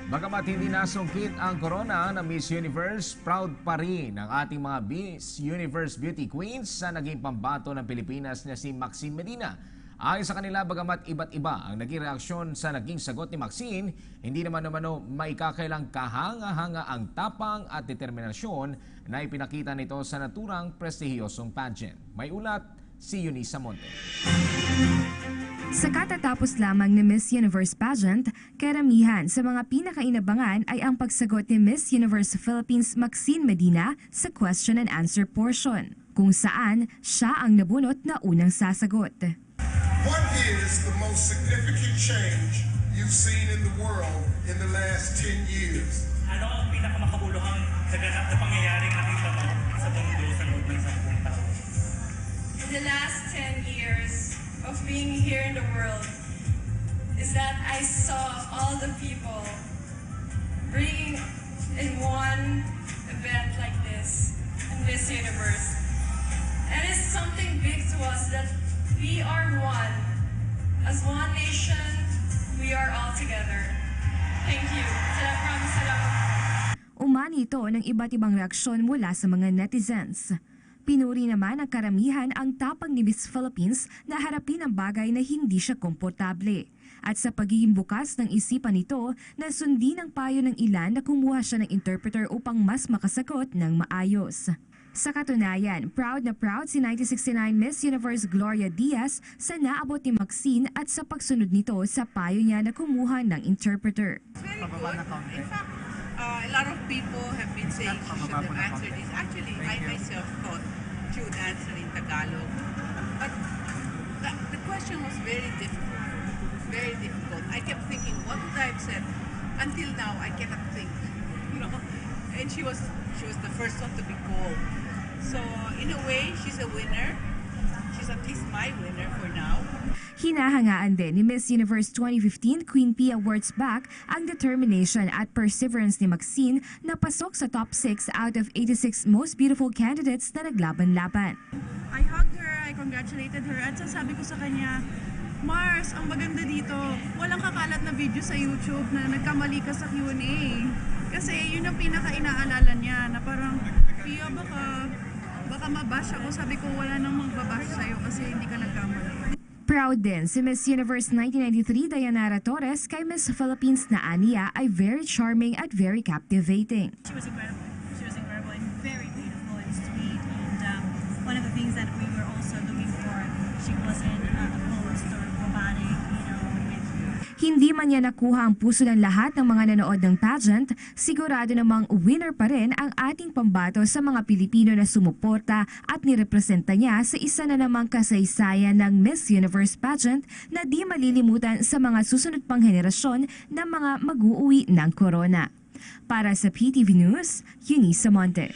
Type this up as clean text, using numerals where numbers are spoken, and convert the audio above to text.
Bagamat hindi nasungkit ang corona na Miss Universe, proud pa rin ang ating mga Miss Universe Beauty Queens sa naging pambato ng Pilipinas na si Maxine Medina. Ayon sa kanila, bagamat iba't iba ang naging reaksyon sa naging sagot ni Maxine, hindi naman maikakailang kahanga-hanga ang tapang at determinasyon na ipinakita nito sa naturang prestihiyosong pageant. May ulat si Eunice Monte. Sa katatapos lamang ni Miss Universe pageant, karamihan sa mga pinakainabangan ay ang pagsagot ni Miss Universe Philippines Maxine Medina sa question and answer portion, kung saan siya ang nabunot na unang sasagot. What is the most significant change you've seen in the world in the last 10 years? Ano ang pinakamakabuluhang naganap na pangyayaring nakita mo sa mundo sa loob ng 10 taon? In the last 10 years of being here in the world is that I saw all the people bringing in one event like this in Miss Universe. And it's something big to us that we are one. As one nation, we are all together. Thank you. Salamat. Umani ito ng iba't ibang reaksyon mula sa mga netizens. Pinuri naman ng karamihan ang tapang ni Miss Philippines na harapin ang bagay na hindi siya komportable. At sa pagiging bukas ng isipan nito, nasundin ang payo ng ilan na kumuha siya ng interpreter upang mas makasagot ng maayos. Sa katunayan, proud na proud si 1969 Miss Universe Gloria Diaz sa naabot ni Maxine at sa pagsunod nito sa payo niya na kumuha ng interpreter. Very good. In fact, a lot of people have been saying she should have answered this. Actually, I myself thought she would answer in Tagalog. But the question was very difficult. Very difficult. I kept thinking, what would I have said? Until now, I cannot think. You know? And she was the first one to be called. So, in a way, she's a winner. She's at least my winner for now. Hinahangaan din ni Miss Universe 2015 Queen P Awards back ang determination at perseverance ni Maxine na pasok sa top 6 out of 86 most beautiful candidates na naglaban-laban. I hugged her, I congratulated her at sasabi ko sa kanya, Mars, ang maganda dito, walang kakalat na video sa YouTube na nagkamali ka sa Q&A. Kasi yun ang pinaka-inaalala niya na parang, Pia, baka mabash ako. Sabi ko, wala nang magbabash sa'yo kasi hindi ka nagkamali. Proud din si Miss Universe 1993 Dayanara Torres kay Miss Philippines na aniya ay very charming at very captivating. She was incredible. She was incredible and very beautiful and sweet. And one of the things that we were also looking for, she wasn't opposed or robotic, you know. Hindi man niya nakuha ang puso ng lahat ng mga nanood ng pageant, sigurado namang winner pa rin ang ating pambato sa mga Pilipino na sumuporta at nirepresenta niya sa isa na namang kasaysayan ng Miss Universe pageant na di malilimutan sa mga susunod pang henerasyon ng mga mag-uuwi ng corona. Para sa PTV News, Eunice Monte.